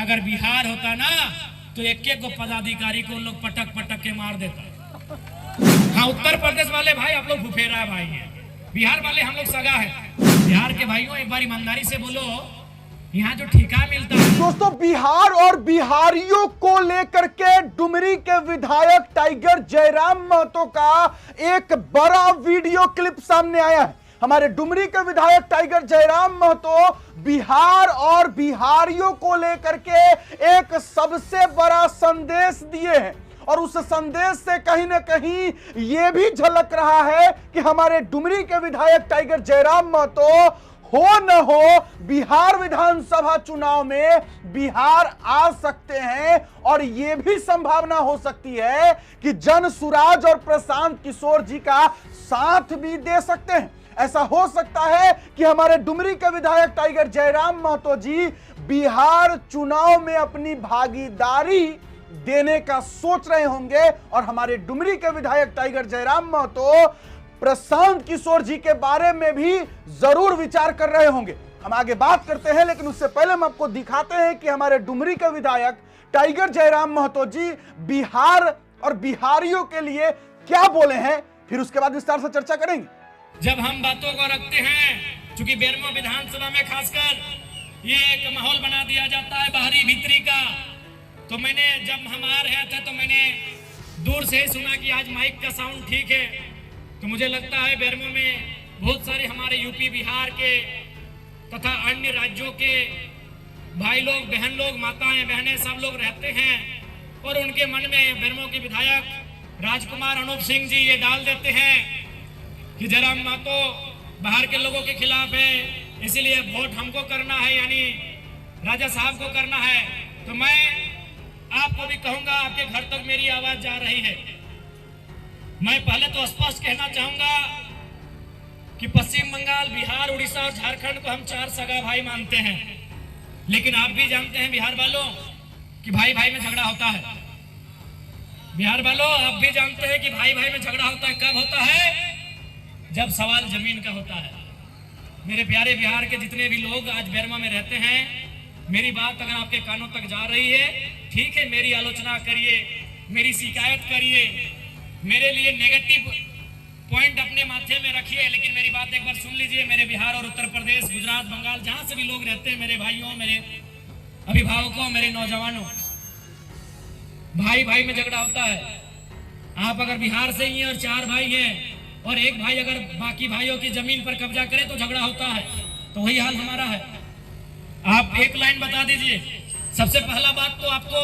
अगर बिहार होता ना तो एक एक को पदाधिकारी को उन लोग पटक पटक के मार देता। हाँ, उत्तर प्रदेश वाले भाई आप लोग फुफेरा भाई हैं, बिहार वाले हम लोग सगा है। बिहार के भाइयों एक बार ईमानदारी से बोलो, यहाँ जो ठेका मिलता है। दोस्तों, बिहार और बिहारियों को लेकर के डुमरी के विधायक टाइगर जयराम महतो का एक बड़ा वीडियो क्लिप सामने आया है। हमारे डुमरी के विधायक टाइगर जयराम महतो बिहार और बिहारियों को लेकर के एक सबसे बड़ा संदेश दिए हैं और उस संदेश से कहीं ना कहीं यह भी झलक रहा है कि हमारे डुमरी के विधायक टाइगर जयराम महतो हो न हो बिहार विधानसभा चुनाव में बिहार आ सकते हैं और यह भी संभावना हो सकती है कि जन सुराज और प्रशांत किशोर जी का साथ भी दे सकते हैं। ऐसा हो सकता है कि हमारे डुमरी के विधायक टाइगर जयराम महतो जी बिहार चुनाव में अपनी भागीदारी देने का सोच रहे होंगे और हमारे डुमरी के विधायक टाइगर जयराम महतो प्रशांत किशोर जी के बारे में भी जरूर विचार कर रहे होंगे। हम आगे बात करते हैं, लेकिन उससे पहले हम आपको दिखाते हैं कि हमारे डुमरी के विधायक टाइगर जयराम महतो जी बिहार और बिहारियों के लिए क्या बोले हैं, फिर उसके बाद विस्तार से चर्चा करेंगे। जब हम बातों को रखते हैं, चूंकि बेरमो विधानसभा में खासकर ये एक माहौल बना दिया जाता है बाहरी भीतरी का, तो मैंने जब हम आ रहे थे तो मैंने दूर से ही सुना कि आज माइक का साउंड ठीक है, तो मुझे लगता है बेरमो में बहुत सारे हमारे यूपी बिहार के तथा अन्य राज्यों के भाई लोग, बहन लोग, माताएं बहनें सब लोग रहते हैं और उनके मन में बेरमो के विधायक राजकुमार अनूप सिंह जी ये डाल देते हैं कि जयराम महतो बाहर के लोगों के खिलाफ है, इसीलिए वोट हमको करना है, यानी राजा साहब को करना है। तो मैं आपको भी कहूंगा, आपके घर तक मेरी आवाज जा रही है। मैं पहले तो स्पष्ट कहना चाहूंगा कि पश्चिम बंगाल, बिहार, उड़ीसा और झारखंड को हम चार सगा भाई मानते हैं, लेकिन आप भी जानते हैं बिहार वालों कि भाई भाई में झगड़ा होता है। बिहार वालों, आप भी जानते हैं कि भाई भाई में झगड़ा होता है। कब होता है? जब सवाल जमीन का होता है। मेरे प्यारे बिहार के जितने भी लोग आज बेरमो में रहते हैं, मेरी बात अगर आपके कानों तक जा रही है, ठीक है, मेरी आलोचना करिए, मेरी शिकायत करिए, मेरे लिए नेगेटिव पॉइंट अपने माथे में रखिए, लेकिन मेरी बात एक बार सुन लीजिए। मेरे बिहार और उत्तर प्रदेश, गुजरात, बंगाल, जहां से भी लोग रहते हैं, मेरे भाइयों, मेरे अभिभावकों, मेरे नौजवानों, भाई भाई में झगड़ा होता है। आप अगर बिहार से ही हैं और चार भाई हैं और एक भाई अगर बाकी भाइयों की जमीन पर कब्जा करे तो झगड़ा होता है, तो वही हाल हमारा है। आप एक लाइन बता दीजिए। सबसे पहला बात तो आपको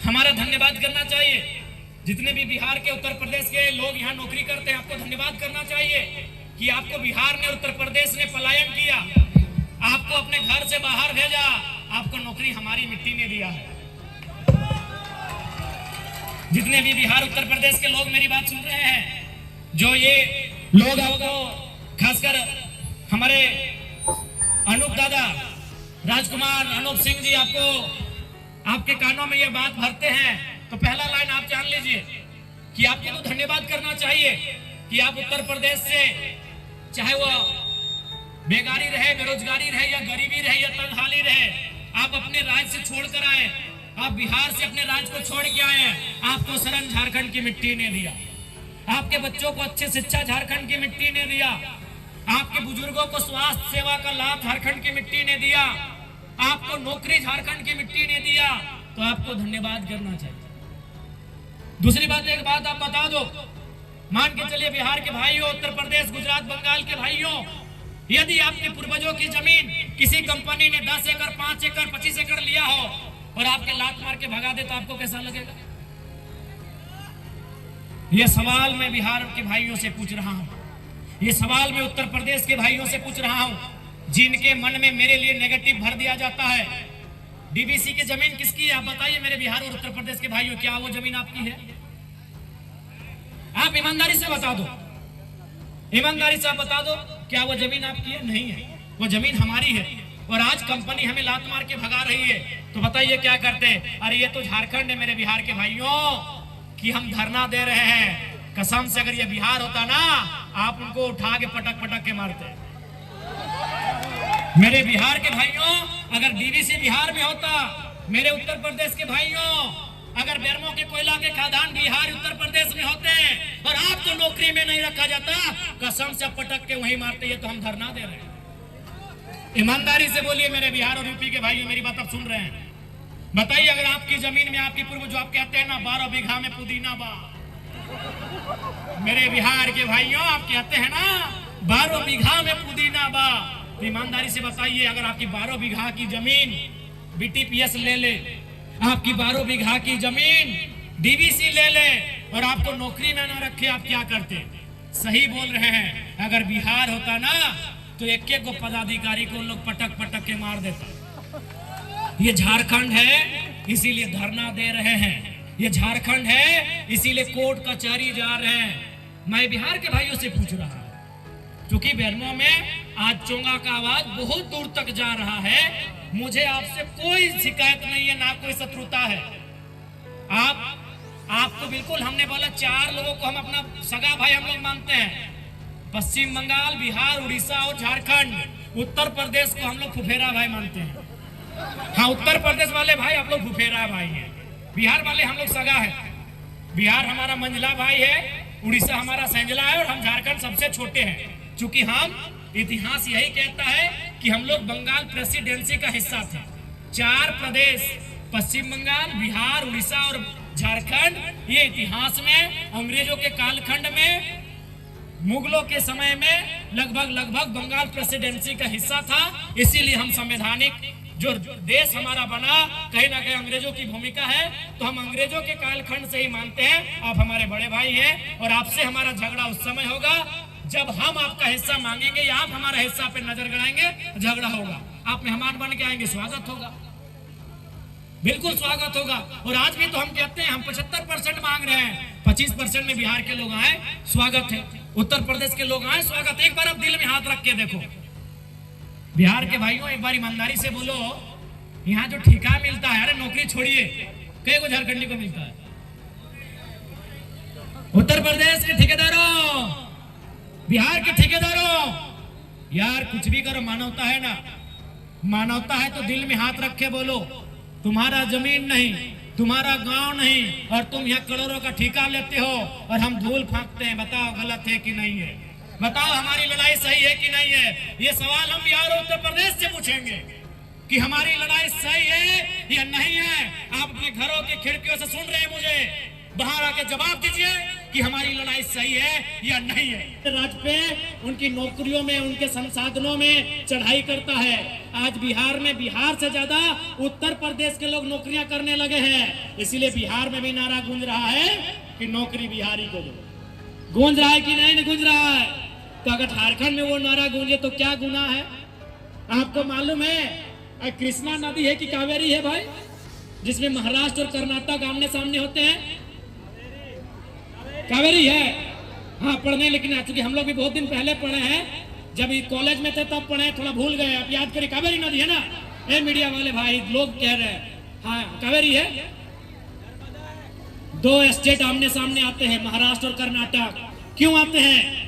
हमारा धन्यवाद करना चाहिए। जितने भी बिहार के, उत्तर प्रदेश के लोग यहाँ नौकरी करते हैं, आपको धन्यवाद करना चाहिए कि आपको बिहार ने, उत्तर प्रदेश ने पलायन किया, आपको अपने घर से बाहर भेजा, आपको नौकरी हमारी मिट्टी ने दिया है। जितने भी बिहार, उत्तर प्रदेश के लोग मेरी बात सुन रहे हैं, जो ये लोग आपको, खासकर हमारे अनूप दादा, राजकुमार अनूप सिंह जी आपको, आपके कानों में ये बात भरते हैं, तो पहला लाइन आप जान लीजिए कि आपको तो धन्यवाद करना चाहिए कि आप उत्तर प्रदेश से, चाहे वो बेकारी रहे, बेरोजगारी रहे या गरीबी रहे या तंगहाली रहे, आप अपने राज्य से छोड़कर आए, आप बिहार से अपने राज्य को छोड़ के आए हैं। आपको शरण झारखंड की मिट्टी ने दिया, आपके बच्चों को अच्छी शिक्षा झारखंड की मिट्टी ने दिया, आपके बुजुर्गों को स्वास्थ्य सेवा का लाभ झारखंड की मिट्टी ने दिया, आपको नौकरी झारखंड की मिट्टी ने दिया, तो आपको धन्यवाद करना चाहिए। दूसरी बात, एक बात आप बता दो, मान के चलिए बिहार के भाइयों, उत्तर प्रदेश, गुजरात, बंगाल के भाइयों, यदि आपके पूर्वजों की जमीन किसी कंपनी ने 10 एकड़, 5 एकड़, 25 एकड़ लिया हो और आपके लात मार के भगा दे, तो आपको कैसा लगेगा? यह सवाल मैं बिहार के भाइयों से पूछ रहा हूं, ये सवाल मैं उत्तर प्रदेश के भाइयों से पूछ रहा हूं, जिनके मन में मेरे लिए नेगेटिव भर दिया जाता है। डीबीसी की जमीन किसकी है? आप बताइए मेरे बिहार और उत्तर प्रदेश के भाइयों, क्या वो जमीन आपकी है? आप ईमानदारी से बता दो, ईमानदारी से आप बता दो, क्या वो जमीन आपकी है? नहीं है, वो जमीन हमारी है। और आज कंपनी हमें लात मार के भगा रही है, तो बताइए क्या करते हैं? अरे ये तो झारखंड है मेरे बिहार के भाइयों, कि हम धरना दे रहे हैं। कसम से अगर ये बिहार होता ना, आप उनको उठा के पटक पटक के मारते। मेरे बिहार के भाइयों, अगर डीवीसी बिहार में होता, मेरे उत्तर प्रदेश के भाइयों, अगर बेरमो के कोयला के खदान बिहार उत्तर प्रदेश में होते और आपको नौकरी में नहीं रखा जाता, कसम से पटक के वहीं मारते। ये तो हम धरना दे रहे हैं। ईमानदारी से बोलिए मेरे बिहार और यूपी के भाइयों, मेरी बात आप सुन रहे हैं। बताइए, अगर आपकी जमीन में आपकी पूर्व जो आप कहते हैं ना 12 बीघा में पुदीना बा, मेरे बिहार के भाइयों आप कहते हैं ना 12 बीघा में पुदीना बा, तो ईमानदारी से बताइए, अगर आपकी 12 बीघा की जमीन बीटीपीएस ले ले, आपकी 12 बीघा की जमीन डीवीसी ले ले और आपको नौकरी में ना रखे, आप क्या करते? सही बोल रहे हैं। अगर बिहार होता ना तो एक एक को पदाधिकारी को लोग पटक पटक के मार देता। ये झारखंड है इसीलिए धरना दे रहे हैं, ये झारखंड है इसीलिए कोर्ट कचहरी जा रहे हैं। मैं बिहार के भाइयों से पूछ रहा हूं, क्योंकि बेरमो में आज चोंगा का आवाज बहुत दूर तक जा रहा है। मुझे आपसे कोई शिकायत नहीं है, ना कोई शत्रुता है। आपको बिल्कुल, हमने बोला 4 लोगों को हम अपना सगा भाई हम लोग मानते हैं। पश्चिम बंगाल, बिहार, उड़ीसा और झारखंड। उत्तर प्रदेश को हम लोग फुफेरा भाई मानते हैं। हाँ, उत्तर प्रदेश वाले भाई आप लोग फुफेरा भाई हैं, बिहार वाले हम लोग सगा है। बिहार हमारा मंझला भाई है, उड़ीसा हमारा संजला है और हम झारखंड सबसे छोटे हैं। क्योंकि हम, इतिहास यही कहता है कि हम लोग बंगाल प्रेसिडेंसी का हिस्सा थे। 4 प्रदेश, पश्चिम बंगाल, बिहार, उड़ीसा और झारखंड, ये इतिहास में अंग्रेजों के कालखंड में, मुगलों के समय में लगभग बंगाल प्रेसिडेंसी का हिस्सा था। इसीलिए हम संवैधानिक जो देश हमारा बना, कहीं ना कहीं अंग्रेजों की भूमिका है, तो हम अंग्रेजों के कालखंड से ही मानते हैं। आप हमारे बड़े भाई हैं और आपसे हमारा झगड़ा उस समय होगा जब हम आपका हिस्सा मांगेंगे या आप हमारा हिस्सा पे नजर गड़ाएंगे, झगड़ा होगा। आप मेहमान बन के आएंगे, स्वागत होगा, बिल्कुल स्वागत होगा। और आज भी तो हम कहते हैं, हम 75% मांग रहे हैं, 25% में बिहार के लोग आए, स्वागत है। उत्तर प्रदेश के लोग आए, स्वागत। एक बार आप दिल में हाथ रख के देखो, बिहार के भाइयों एक बार ईमानदारी से बोलो, यहाँ जो ठेका मिलता है, अरे नौकरी छोड़िए, कई को झारखंडी को मिलता है। उत्तर प्रदेश के ठेकेदारों, बिहार के ठेकेदारों, यार कुछ भी करो, मानवता है ना, मानवता है तो दिल में हाथ रख के बोलो, तुम्हारा जमीन नहीं, तुम्हारा गांव नहीं, और तुम यहाँ करोड़ों का ठेका लेते हो और हम धूल फांकते हैं। बताओ गलत है कि नहीं है? बताओ हमारी लड़ाई सही है कि नहीं है? ये सवाल हम बिहार और उत्तर प्रदेश से पूछेंगे कि हमारी लड़ाई सही है या नहीं है। आप अपने घरों की खिड़कियों से सुन रहे हैं मुझे, बाहर आके जवाब दीजिए कि हमारी लड़ाई सही है या नहीं है। राज्य पे उनकी नौकरियों में, उनके संसाधनों में चढ़ाई करता है। आज बिहार में, बिहार से ज्यादा उत्तर प्रदेश के लोग नौकरियां करने लगे हैं। इसीलिए बिहार में भी नारा गूंज रहा है कि नौकरी बिहारी को दो। गूंज रहा है कि नहीं गूंज रहा है? तो अगर झारखंड में वो नारा गूंजे तो क्या गुनाह है? आपको मालूम है कृष्णा नदी है कि कावेरी है भाई, जिसमें महाराष्ट्र और कर्नाटक आमने सामने होते हैं? कावेरी है। हाँ पढ़ने, लेकिन चूंकि हम लोग भी बहुत दिन पहले पढ़े हैं, जब कॉलेज में थे तब पढ़े, थोड़ा भूल गए। आप याद करें, कावेरी नदी है ना? ए मीडिया वाले भाई लोग कह रहे हैं, हाँ कावेरी है। 2 स्टेट आमने सामने आते हैं, महाराष्ट्र और कर्नाटक। क्यों आते हैं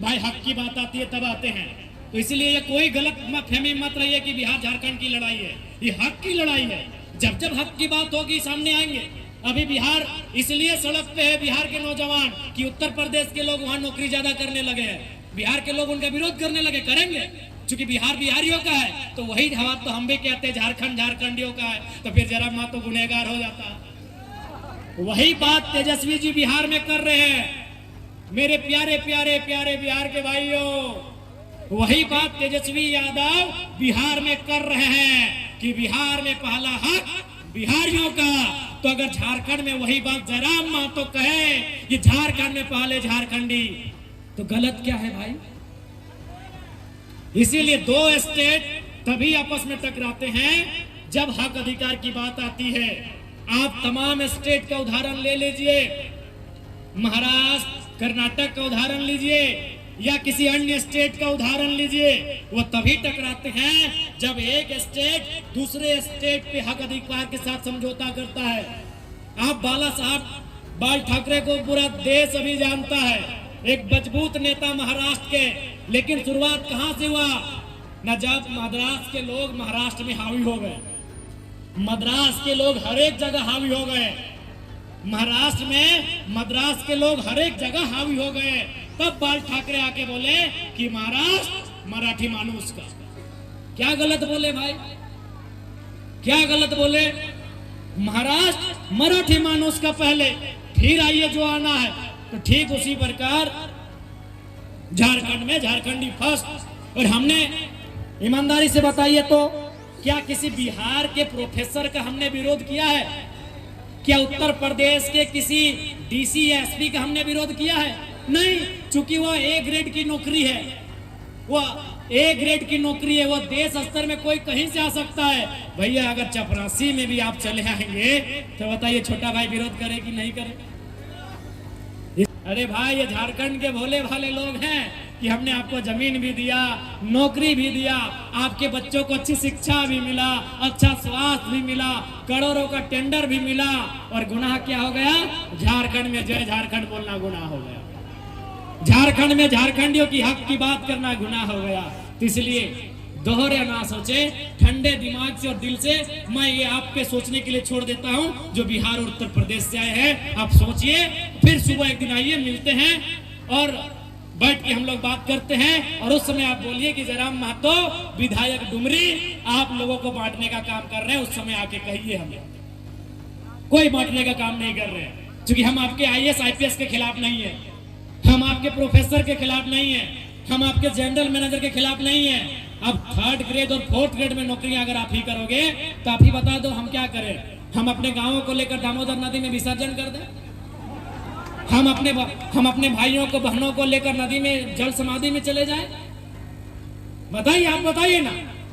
भाई? हक की बात आती है तब आते हैं। तो इसलिए ये कोई गलत फहमी मत रहिए कि बिहार झारखंड की लड़ाई है, ये हक की लड़ाई है। जब जब हक की बात होगी सामने आएंगे। अभी बिहार इसलिए सड़क पे है, बिहार के नौजवान, कि उत्तर प्रदेश के लोग वहां नौकरी ज्यादा करने लगे हैं। बिहार के लोग उनका विरोध करने लगे, करेंगे, क्योंकि बिहार बिहारियों का है। तो वही बात तो हम भी कहते हैं, झारखंड झारखंडियों का है। तो फिर जरा माँ तो गुनहगार हो जाता है। वही बात तेजस्वी जी बिहार में कर रहे हैं। मेरे प्यारे प्यारे प्यारे बिहार के भाइयों, वही बात तेजस्वी यादव बिहार में कर रहे हैं कि बिहार में पहला हक बिहारियों का। तो अगर झारखंड में वही बात जयराम महतो कहे कि झारखंड में पहले झारखंडी, तो गलत क्या है भाई? इसीलिए 2 स्टेट तभी आपस में टकराते हैं जब हक अधिकार की बात आती है। आप तमाम स्टेट का उदाहरण ले लीजिए, महाराष्ट्र, कर्नाटक का उदाहरण लीजिए या किसी अन्य स्टेट का उदाहरण लीजिए, वो तभी टकराते हैं जब एक स्टेट दूसरे स्टेट पे हक अधिकार के साथ समझौता करता है। आप बाला साहब बाल ठाकरे को पूरा देश अभी जानता है, एक मजबूत नेता महाराष्ट्र के। लेकिन शुरुआत कहां से हुआ? न जब मद्रास के लोग महाराष्ट्र में हावी हो गए, मद्रास के लोग हर एक जगह हावी हो गए, महाराष्ट्र में मद्रास के लोग हर एक जगह हावी हो गए, तब बाल ठाकरे आके बोले कि महाराष्ट्र मराठी मानुस का। क्या गलत बोले भाई, क्या गलत बोले? महाराष्ट्र मराठी मानुस का पहले, फिर आइए जो आना है। तो ठीक उसी प्रकार झारखंड में झारखंडी फर्स्ट। और हमने ईमानदारी से बताइए तो क्या किसी बिहार के प्रोफेसर का हमने विरोध किया है? क्या उत्तर प्रदेश के किसी डीसी या एसपी का हमने विरोध किया है? नहीं, चूंकि वह ए ग्रेड की नौकरी है, वह ए ग्रेड की नौकरी है, वह देश स्तर में कोई कहीं से आ सकता है। भैया अगर चपरासी में भी आप चले आएंगे तो बताइए छोटा भाई विरोध करे कि नहीं करे? अरे भाई ये झारखंड के भोले भाले लोग हैं कि हमने आपको जमीन भी दिया, नौकरी भी दिया, आपके बच्चों को अच्छी शिक्षा भी मिला, अच्छा स्वास्थ्य भी मिला, करोड़ों का टेंडर भी मिला, और गुनाह क्या हो गया? झारखंड में जय झारखंड बोलना गुनाह हो गया, झारखंड में झारखंडियों की हक की बात करना गुनाह हो गया। तो इसलिए दोहरे ना सोचे, ठंडे दिमाग से और दिल से मैं ये आपके सोचने के लिए छोड़ देता हूं जो बिहार और उत्तर प्रदेश से आए हैं। आप सोचिए, फिर सुबह एक दिन आइए, मिलते हैं और बैठ के हम लोग बात करते हैं। और उस समय आप बोलिए कि जयराम महतो विधायक डुमरी आप लोगों को बांटने का काम कर रहे हैं, उस समय आके कहिए हमें कोई बांटने का काम नहीं कर रहे हैं, क्योंकि हम आपके आईएएस आईपीएस के खिलाफ नहीं है, हम आपके प्रोफेसर के खिलाफ नहीं है, हम आपके जनरल मैनेजर के खिलाफ नहीं है। अब 3rd ग्रेड और 4th ग्रेड में नौकरियां अगर आप ही करोगे तो आप ही बता दो हम क्या करें? हम अपने गांवों को लेकर दामोदर नदी में विसर्जन कर दें? हम अपने भाइयों को बहनों को लेकर नदी में जल समाधि में चले जाएं? बताइए, आप बताइए ना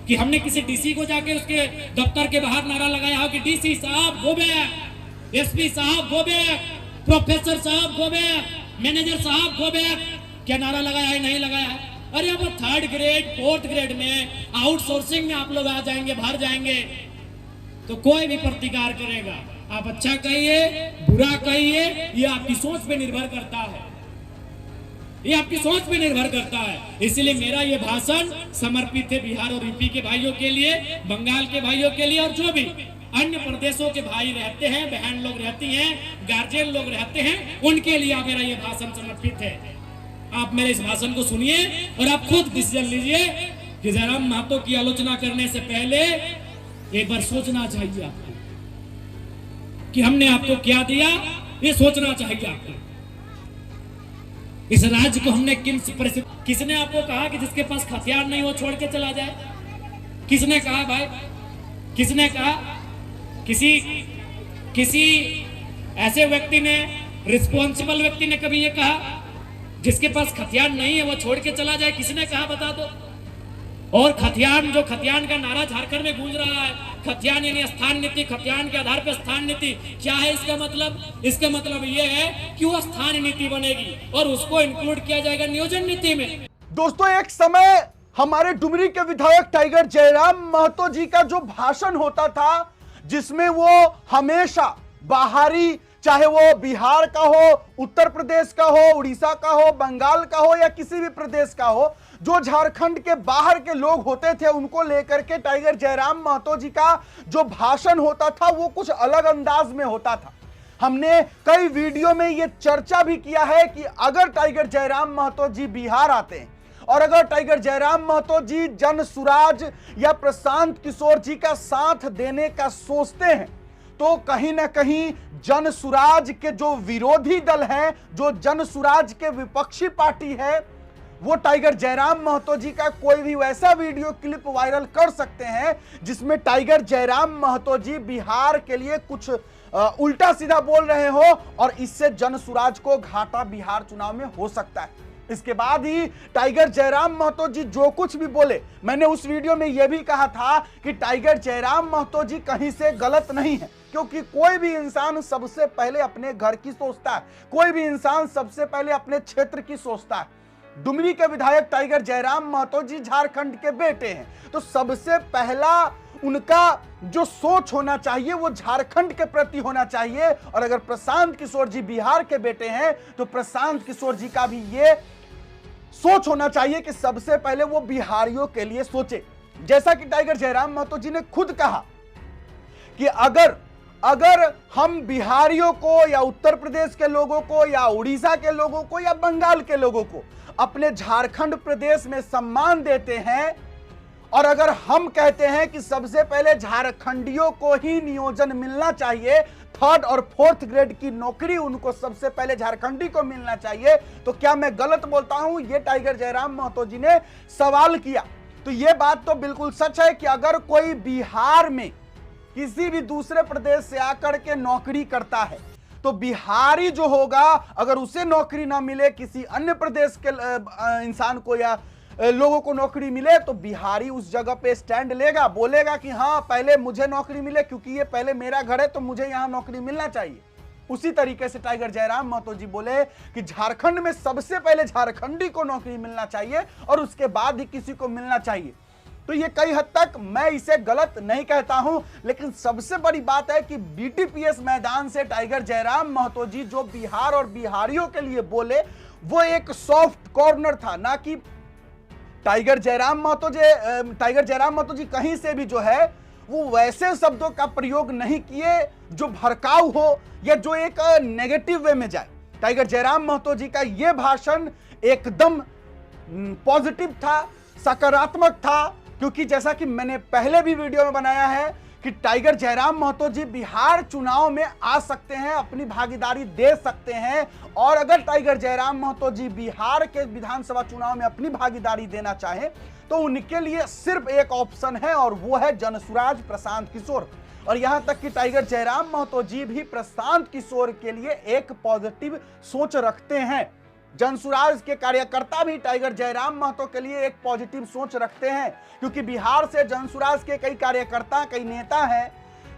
कि हमने किसी डीसी को जाके उसके दफ्तर के बाहर नारा लगाया हो कि डीसी साहब गो बैक, एसपी साहब गो बैक, प्रोफेसर साहब गो बैक, मैनेजर साहब गो बैक? क्या नारा लगाया है? नहीं लगाया है। अरे अब 3rd ग्रेड 4th ग्रेड में आउटसोर्सिंग में आप लोग आ जाएंगे, बाहर जाएंगे तो कोई भी प्रतिकार करेगा। आप अच्छा कहिए, बुरा कहिए, ये आपकी सोच पे निर्भर करता है, ये आपकी सोच पे निर्भर करता है। इसलिए मेरा ये भाषण समर्पित है बिहार और यूपी के भाइयों के लिए, बंगाल के भाइयों के लिए, और जो भी अन्य प्रदेशों के भाई रहते हैं, बहन लोग रहती हैं, गार्जियन लोग रहते हैं, उनके लिए मेरा ये भाषण समर्पित है। आप मेरे इस भाषण को सुनिए और आप खुद डिसीजन लीजिए कि जयराम महतो की आलोचना करने से पहले एक बार सोचना चाहिए आपको कि हमने आपको क्या दिया, ये सोचना चाहिए आपको। इस राज्य को हमने किसने आपको कहा कि जिसके पास हथियार नहीं वो छोड़ के चला जाए? किसने कहा भाई? किसने कहा? किसी ऐसे व्यक्ति ने, रिस्पॉन्सिबल व्यक्ति ने कभी ये कहा जिसके पास खतियान नहीं है वो छोड़ के चला जाए? किसने कहा बता दो? और खतियान, जो खतियान का नारा झारखंड में गूंज रहा है, खतियान यानी स्थान नीति, खतियान के आधार पर स्थान नीति, क्या है इसका मतलब? इसका मतलब ये है कि वो स्थान नीति बनेगी और उसको इंक्लूड किया जाएगा नियोजन नीति में। दोस्तों, एक समय हमारे डुमरी के विधायक टाइगर जयराम महतो जी का जो भाषण होता था, जिसमें वो हमेशा बाहरी, चाहे वो बिहार का हो, उत्तर प्रदेश का हो, उड़ीसा का हो, बंगाल का हो या किसी भी प्रदेश का हो, जो झारखंड के बाहर के लोग होते थे उनको लेकर के टाइगर जयराम महतो जी का जो भाषण होता था वो कुछ अलग अंदाज में होता था। हमने कई वीडियो में ये चर्चा भी किया है कि अगर टाइगर जयराम महतो जी बिहार आते हैं और अगर टाइगर जयराम महतो जी जन सुराज या प्रशांत किशोर जी का साथ देने का सोचते हैं तो कहीं ना कहीं जन सुराज के जो विरोधी दल हैं, जो जन सुराज के विपक्षी पार्टी है, वो टाइगर जयराम महतो जी का कोई भी वैसा वीडियो क्लिप वायरल कर सकते हैं जिसमें टाइगर जयराम महतो जी बिहार के लिए कुछ उल्टा सीधा बोल रहे हो और इससे जन सुराज को घाटा बिहार चुनाव में हो सकता है। इसके बाद ही टाइगर जयराम महतो जी जो कुछ भी बोले, मैंने उस वीडियो में यह भी कहा था कि टाइगर जयराम महतो जी कहीं से गलत नहीं है, क्योंकि कोई भी इंसान सबसे पहले अपने घर की सोचता है, कोई भी इंसान सबसे पहले अपने क्षेत्र की सोचता है। डुमरी के विधायक टाइगर जयराम महतो जी झारखंड के बेटे हैं, तो सबसे पहला उनका जो सोच होना चाहिए वो झारखंड के प्रति होना चाहिए। और अगर प्रशांत किशोर जी बिहार के बेटे हैं तो प्रशांत किशोर जी का भी ये सोच होना चाहिए कि सबसे पहले वो बिहारियों के लिए सोचे। जैसा कि टाइगर जयराम महतो जी ने खुद कहा कि अगर हम बिहारियों को या उत्तर प्रदेश के लोगों को या उड़ीसा के लोगों को या बंगाल के लोगों को अपने झारखंड प्रदेश में सम्मान देते हैं, और अगर हम कहते हैं कि सबसे पहले झारखंडियों को ही नियोजन मिलना चाहिए, 3rd और 4th ग्रेड की नौकरी उनको सबसे पहले झारखंडी को मिलना चाहिए, तो क्या मैं गलत बोलता हूं? ये टाइगर जयराम महतो जी ने सवाल किया। तो ये बात तो बिल्कुल सच है कि अगर कोई बिहार में किसी भी दूसरे प्रदेश से आकर के नौकरी करता है, तो बिहारी जो होगा, अगर उसे नौकरी ना मिले, किसी अन्य प्रदेश के इंसान को या लोगों को नौकरी मिले, तो बिहारी उस जगह पे स्टैंड लेगा, बोलेगा कि हाँ पहले मुझे नौकरी मिले, क्योंकि ये पहले मेरा घर है तो मुझे यहां नौकरी मिलना चाहिए। उसी तरीके से टाइगर जयराम महतो जी बोले कि झारखंड में सबसे पहले झारखंडी को नौकरी मिलना चाहिए और उसके बाद ही किसी को मिलना चाहिए। तो ये कई हद तक मैं इसे गलत नहीं कहता हूं, लेकिन सबसे बड़ी बात है कि बीटीपीएस मैदान से टाइगर जयराम महतो जी जो बिहार और बिहारियों के लिए बोले, वो एक सॉफ्ट कॉर्नर था, ना कि टाइगर जयराम महतो जी कहीं से भी जो है वो वैसे शब्दों का प्रयोग नहीं किए जो भड़काऊ हो या जो एक नेगेटिव वे में जाए। टाइगर जयराम महतो जी का यह भाषण एकदम पॉजिटिव था, सकारात्मक था, क्योंकि जैसा कि मैंने पहले भी वीडियो में बनाया है कि टाइगर जयराम महतो जी बिहार चुनाव में आ सकते हैं, अपनी भागीदारी दे सकते हैं, और अगर टाइगर जयराम महतो जी बिहार के विधानसभा चुनाव में अपनी भागीदारी देना चाहें तो उनके लिए सिर्फ एक ऑप्शन है, और वो है जनसुराज प्रशांत किशोर। और यहां तक कि टाइगर जयराम महतो जी भी प्रशांत किशोर के लिए एक पॉजिटिव सोच रखते हैं। जनसुराज के कार्यकर्ता भी टाइगर जयराम महतो के लिए एक पॉजिटिव सोच रखते हैं, क्योंकि बिहार से जनसुराज के कई कार्यकर्ता, कई नेता हैं,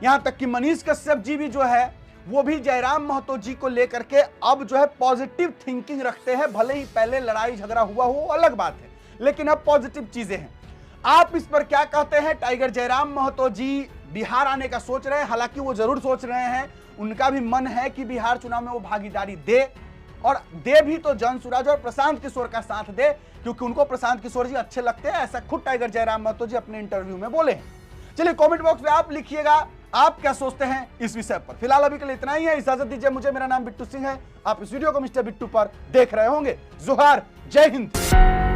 यहां तक कि मनीष कश्यप जी भी जो है वो भी जयराम महतो जी को लेकर के अब जो है पॉजिटिव थिंकिंग रखते हैं। भले ही पहले लड़ाई झगड़ा हुआ हो, अलग बात है, लेकिन अब पॉजिटिव चीजें हैं। आप इस पर क्या कहते हैं? टाइगर जयराम महतो जी बिहार आने का सोच रहे हैं, हालांकि वो जरूर सोच रहे हैं, उनका भी मन है कि बिहार चुनाव में वो भागीदारी दे, और दे भी तो जनसुराज और प्रशांत किशोर का साथ दे, क्योंकि उनको प्रशांत किशोर जी अच्छे लगते हैं, ऐसा खुद टाइगर जयराम महतो जी अपने इंटरव्यू में बोले हैं। चलिए कमेंट बॉक्स में आप लिखिएगा आप क्या सोचते हैं इस विषय पर। फिलहाल अभी के लिए इतना ही है, इजाजत दीजिए मुझे। मेरा नाम बिट्टू सिंह है, आप इस वीडियो को मिस्टर बिट्टू पर देख रहे होंगे। जोहार, जय हिंद।